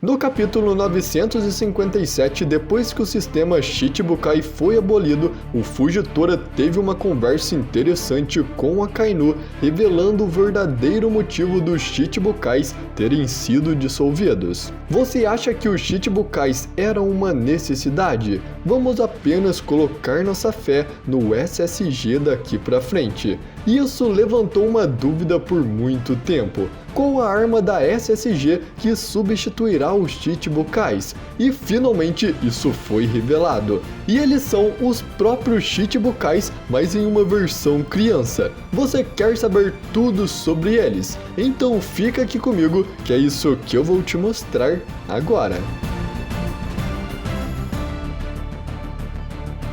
No capítulo 957, depois que o sistema Shichibukai foi abolido, o Fujitora teve uma conversa interessante com Akainu, revelando o verdadeiro motivo dos Shichibukais terem sido dissolvidos. Você acha que os Shichibukais eram uma necessidade? Vamos apenas colocar nossa fé no SSG daqui pra frente. Isso levantou uma dúvida por muito tempo. Qual a arma da SSG que substituirá os Shichibukais? E finalmente isso foi revelado. E eles são os próprios Shichibukais, mas em uma versão criança. Você quer saber tudo sobre eles? Então fica aqui comigo, que é isso que eu vou te mostrar agora.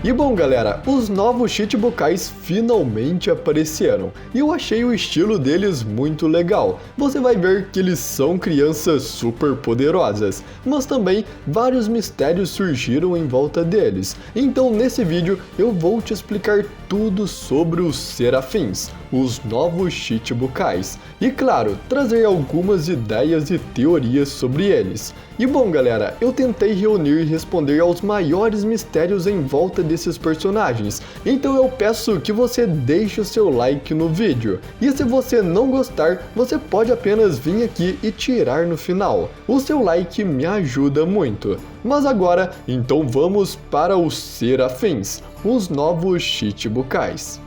E bom galera, os novos Shichibukais finalmente apareceram, e eu achei o estilo deles muito legal. Você vai ver que eles são crianças super poderosas, mas também vários mistérios surgiram em volta deles. Então nesse vídeo eu vou te explicar tudo sobre os Serafins, os novos Shichibukais, e claro, trazer algumas ideias e teorias sobre eles. E bom galera, eu tentei reunir e responder aos maiores mistérios em volta desses personagens, então eu peço que você deixe o seu like no vídeo. E se você não gostar, você pode apenas vir aqui e tirar no final. O seu like me ajuda muito. Mas agora, então vamos para os Serafins, os novos Shichibukais.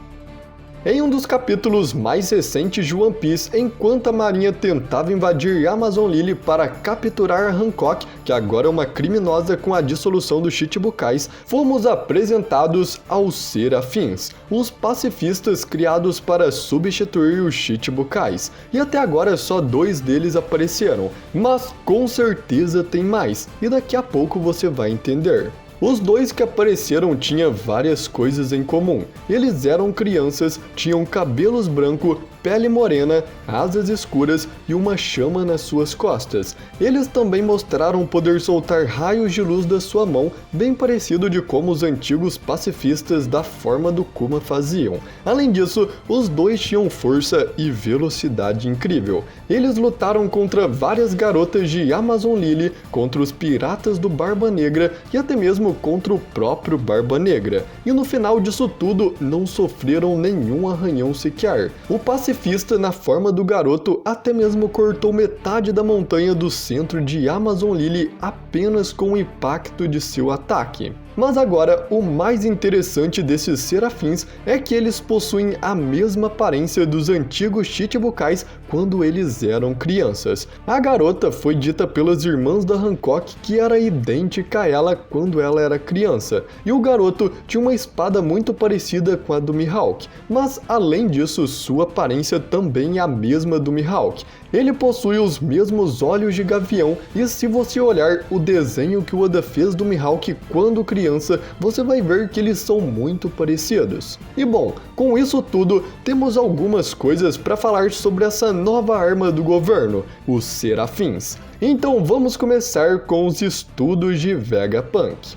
Em um dos capítulos mais recentes de One Piece, enquanto a marinha tentava invadir Amazon Lily para capturar a Hancock, que agora é uma criminosa com a dissolução dos Shichibukais, fomos apresentados aos Serafins, os pacifistas criados para substituir os Shichibukais, e até agora só 2 deles apareceram, mas com certeza tem mais, e daqui a pouco você vai entender. Os 2 que apareceram tinham várias coisas em comum. Eles eram crianças, tinham cabelos brancos, pele morena, asas escuras e uma chama nas suas costas. Eles também mostraram poder soltar raios de luz da sua mão, bem parecido de como os antigos pacifistas da forma do Kuma faziam. Além disso, os 2 tinham força e velocidade incrível. Eles lutaram contra várias garotas de Amazon Lily, contra os piratas do Barba Negra e até mesmo contra o próprio Barba Negra. E no final disso tudo, não sofreram nenhum arranhão sequer. O pacifista na forma do garoto até mesmo cortou metade da montanha do centro de Amazon Lily apenas com o impacto de seu ataque. Mas agora, o mais interessante desses Serafins é que eles possuem a mesma aparência dos antigos Shichibukais quando eles eram crianças. A garota foi dita pelas irmãs da Hancock que era idêntica a ela quando ela era criança, e o garoto tinha uma espada muito parecida com a do Mihawk, mas além disso, sua aparência também é a mesma do Mihawk. Ele possui os mesmos olhos de gavião, e se você olhar o desenho que o Oda fez do Mihawk quando criança, você vai ver que eles são muito parecidos. E bom, com isso tudo, temos algumas coisas para falar sobre essa nova arma do governo, os Serafins. Então vamos começar com os estudos de Vegapunk.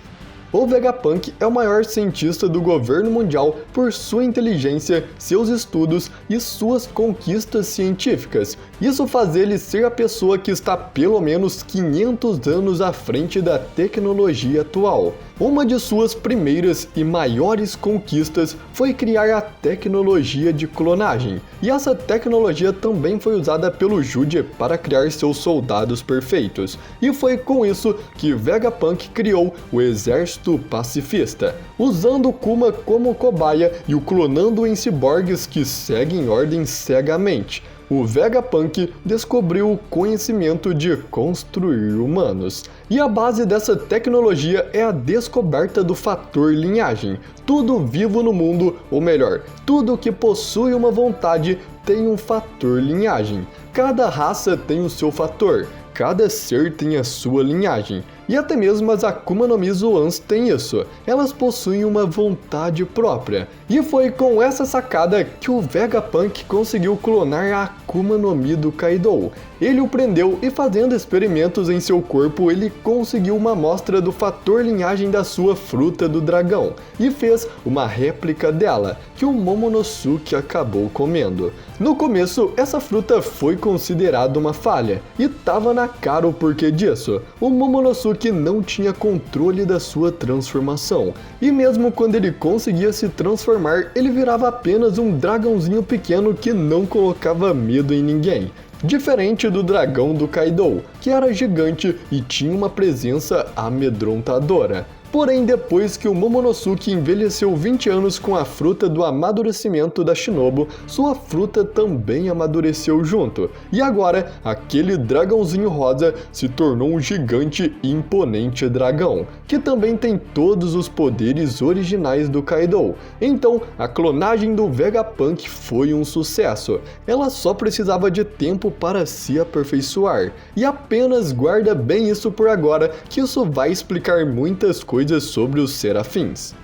O Vegapunk é o maior cientista do governo mundial por sua inteligência, seus estudos e suas conquistas científicas. Isso faz ele ser a pessoa que está pelo menos 500 anos à frente da tecnologia atual. Uma de suas primeiras e maiores conquistas foi criar a tecnologia de clonagem, e essa tecnologia também foi usada pelo Jude para criar seus soldados perfeitos, e foi com isso que Vegapunk criou o Exército Pacifista, usando o Kuma como cobaia e o clonando em ciborgues que seguem ordens cegamente. O Vegapunk descobriu o conhecimento de construir humanos. E a base dessa tecnologia é a descoberta do fator linhagem. Tudo vivo no mundo, ou melhor, tudo que possui uma vontade tem um fator linhagem. Cada raça tem o seu fator. Cada ser tem a sua linhagem. E até mesmo as Akuma no Mi Zoans têm isso, elas possuem uma vontade própria. E foi com essa sacada que o Vegapunk conseguiu clonar a Akuma no Mi do Kaido. Ele o prendeu e, fazendo experimentos em seu corpo, ele conseguiu uma amostra do fator linhagem da sua fruta do dragão e fez uma réplica dela, que o Momonosuke acabou comendo. No começo, essa fruta foi considerada uma falha, e tava na cara o porquê disso. O Momonosuke não tinha controle da sua transformação, e mesmo quando ele conseguia se transformar, ele virava apenas um dragãozinho pequeno que não colocava medo em ninguém. Diferente do dragão do Kaido, que era gigante e tinha uma presença amedrontadora. Porém, depois que o Momonosuke envelheceu 20 anos com a fruta do amadurecimento da Shinobu, sua fruta também amadureceu junto. E agora, aquele dragãozinho rosa se tornou um gigante e imponente dragão, que também tem todos os poderes originais do Kaido. Então, a clonagem do Vegapunk foi um sucesso. Ela só precisava de tempo para se aperfeiçoar. E apenas guarda bem isso por agora, que isso vai explicar muitas coisas sobre os serafins.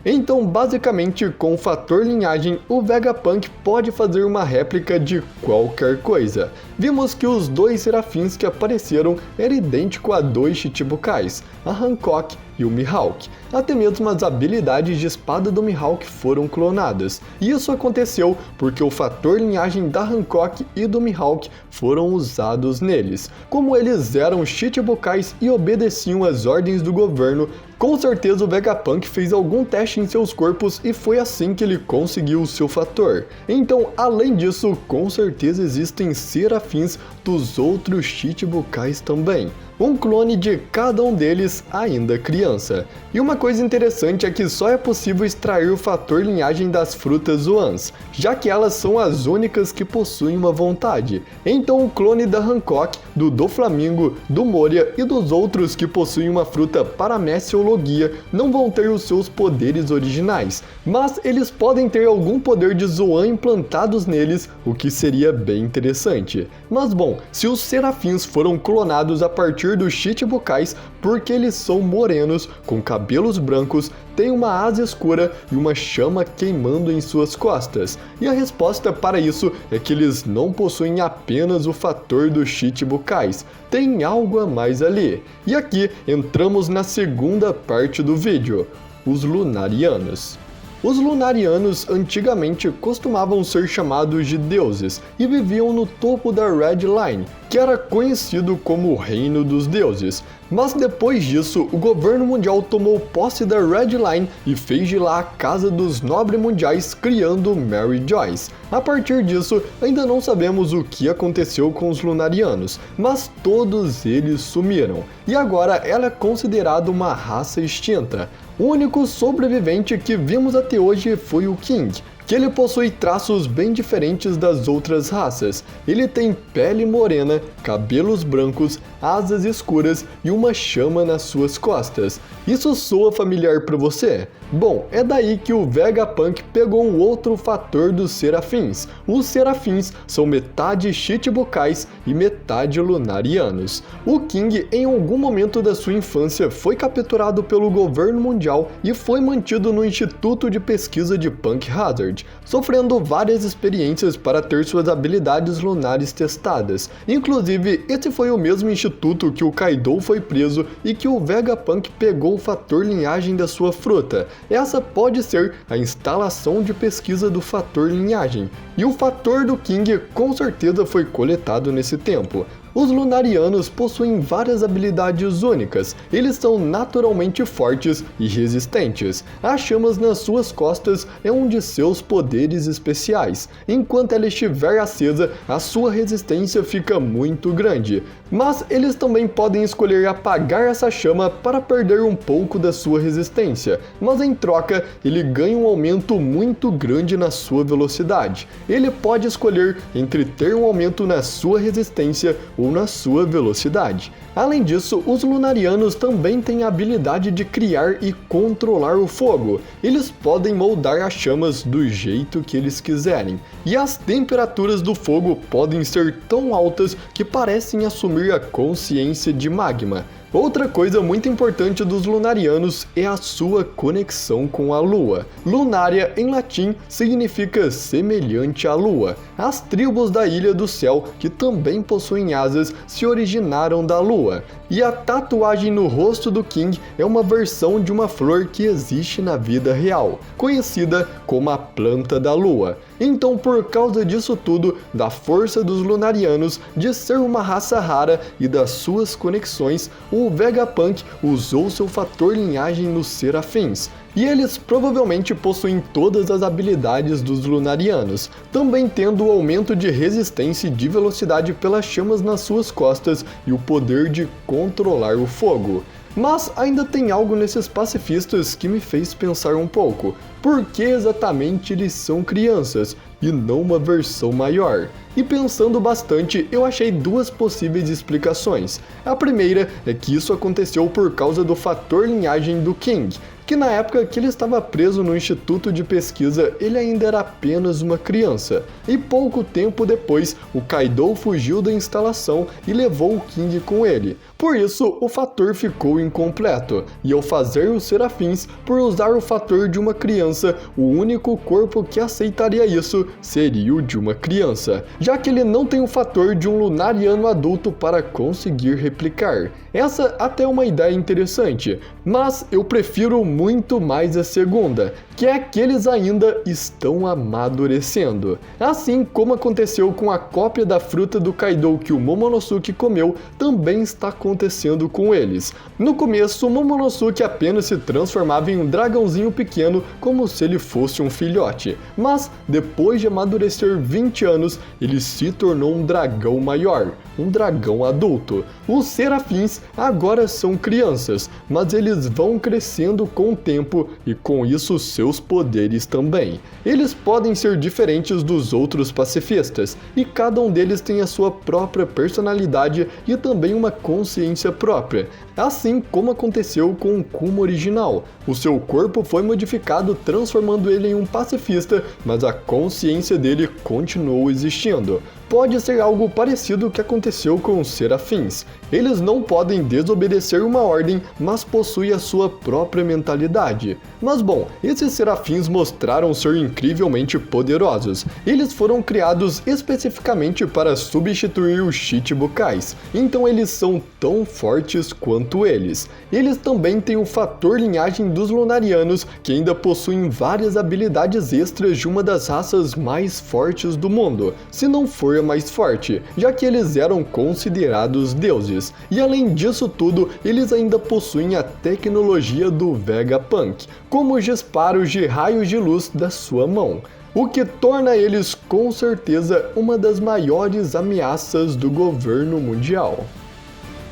Então, basicamente, com o fator linhagem, o Vegapunk pode fazer uma réplica de qualquer coisa. Vimos que os dois serafins que apareceram eram idênticos a dois Chichibukais, a Hancock e o Mihawk. Até mesmo as habilidades de espada do Mihawk foram clonadas. E isso aconteceu porque o fator linhagem da Hancock e do Mihawk foram usados neles. Como eles eram Chichibukais e obedeciam às ordens do governo, com certeza o Vegapunk fez algum teste em seus corpos e foi assim que ele conseguiu o seu fator. Então, além disso, com certeza existem serafins dos outros Chichibukais também. Um clone de cada um deles ainda criança. E uma coisa interessante é que só é possível extrair o fator linhagem das frutas Zoans, já que elas são as únicas que possuem uma vontade. Então o clone da Hancock, do Doflamingo, do Moria e dos outros que possuem uma fruta Paramécia ou Logia não vão ter os seus poderes originais, mas eles podem ter algum poder de Zoan implantados neles, o que seria bem interessante. Mas bom, se os serafins foram clonados a partir dos Chichibukais porque eles são morenos, com cabelos brancos, têm uma asa escura e uma chama queimando em suas costas. E a resposta para isso é que eles não possuem apenas o fator dos Chichibukais, tem algo a mais ali. E aqui entramos na segunda parte do vídeo, os Lunarianos. Os Lunarianos antigamente costumavam ser chamados de deuses e viviam no topo da Red Line, que era conhecido como o Reino dos Deuses. Mas depois disso, o governo mundial tomou posse da Red Line e fez de lá a Casa dos Nobres Mundiais, criando Mary Joyce. A partir disso, ainda não sabemos o que aconteceu com os Lunarianos, mas todos eles sumiram. E agora ela é considerada uma raça extinta. O único sobrevivente que vimos até hoje foi o King, que ele possui traços bem diferentes das outras raças. Ele tem pele morena, cabelos brancos, asas escuras e uma chama nas suas costas. Isso soa familiar para você? Bom, é daí que o Vegapunk pegou o outro fator dos serafins. Os serafins são metade Chichibukais e metade Lunarianos. O King, em algum momento da sua infância, foi capturado pelo governo mundial e foi mantido no Instituto de Pesquisa de Punk Hazard, sofrendo várias experiências para ter suas habilidades lunares testadas. Inclusive, esse foi o mesmo instituto que o Kaido foi preso e que o Vegapunk pegou o fator linhagem da sua fruta. Essa pode ser a instalação de pesquisa do fator linhagem, e o fator do King com certeza foi coletado nesse tempo. Os Lunarianos possuem várias habilidades únicas, eles são naturalmente fortes e resistentes. As chamas nas suas costas é um de seus poderes especiais. Enquanto ela estiver acesa, a sua resistência fica muito grande. Mas eles também podem escolher apagar essa chama para perder um pouco da sua resistência, mas em troca ele ganha um aumento muito grande na sua velocidade. Ele pode escolher entre ter um aumento na sua resistência ou na sua velocidade. Além disso, os Lunarianos também têm a habilidade de criar e controlar o fogo. Eles podem moldar as chamas do jeito que eles quiserem. E as temperaturas do fogo podem ser tão altas que parecem assumir a consciência de magma. Outra coisa muito importante dos Lunarianos é a sua conexão com a Lua. Lunária, em latim, significa semelhante à Lua. As tribos da Ilha do Céu, que também possuem asas, se originaram da Lua. E a tatuagem no rosto do King é uma versão de uma flor que existe na vida real, conhecida como a Planta da Lua. Então, por causa disso tudo, da força dos Lunarianos, de ser uma raça rara e das suas conexões, o Vegapunk usou seu fator linhagem nos Serafins. E eles provavelmente possuem todas as habilidades dos Lunarianos, também tendo o aumento de resistência e de velocidade pelas chamas nas suas costas e o poder de controlar o fogo. Mas ainda tem algo nesses pacifistas que me fez pensar um pouco. Por que exatamente eles são crianças e não uma versão maior? E pensando bastante, eu achei duas possíveis explicações. A primeira é que isso aconteceu por causa do fator linhagem do King, que na época que ele estava preso no instituto de pesquisa, ele ainda era apenas uma criança. E pouco tempo depois, o Kaido fugiu da instalação e levou o King com ele. Por isso, o fator ficou incompleto. E ao fazer os Serafins, por usar o fator de uma criança, o único corpo que aceitaria isso seria o de uma criança, já que ele não tem o fator de um Lunariano adulto para conseguir replicar. Essa até é uma ideia interessante, mas eu prefiro muito mais a segunda, que é que eles ainda estão amadurecendo. Assim como aconteceu com a cópia da fruta do Kaido que o Momonosuke comeu, também está acontecendo com eles. No começo, o Momonosuke apenas se transformava em um dragãozinho pequeno, como se ele fosse um filhote, mas depois de amadurecer 20 anos, ele se tornou um dragão maior, um dragão adulto. Os Serafins agora são crianças, mas eles vão crescendo com o tempo e com isso seus poderes também. Eles podem ser diferentes dos outros pacifistas, e cada um deles tem a sua própria personalidade e também uma consciência própria, assim como aconteceu com o Kuma original. O seu corpo foi modificado, transformando ele em um pacifista, mas a consciência dele continuou existindo. Pode ser algo parecido que aconteceu com os Serafins. Eles não podem desobedecer uma ordem, mas possuem a sua própria mentalidade. Mas bom, esses Serafins mostraram ser incrivelmente poderosos. Eles foram criados especificamente para substituir os Chichibukais, então eles são tão fortes quanto eles. Eles também têm o fator linhagem dos Lunarianos, que ainda possuem várias habilidades extras de uma das raças mais fortes do mundo, se não for a mais forte, já que eles eram considerados deuses. E além disso tudo, eles ainda possuem a tecnologia do Vegapunk, como os disparos de raios de luz da sua mão, o que torna eles com certeza uma das maiores ameaças do governo mundial.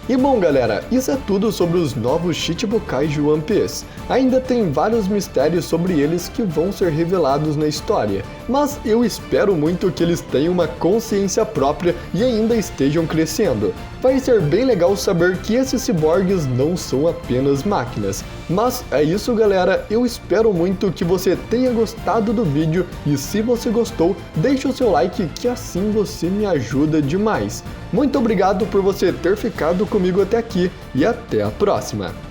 E bom galera, isso é tudo sobre os novos Chichibukais de One Piece. Ainda tem vários mistérios sobre eles que vão ser revelados na história, mas eu espero muito que eles tenham uma consciência própria e ainda estejam crescendo. Vai ser bem legal saber que esses ciborgues não são apenas máquinas. Mas é isso galera, eu espero muito que você tenha gostado do vídeo e se você gostou, deixe o seu like que assim você me ajuda demais. Muito obrigado por você ter ficado comigo até aqui e até a próxima!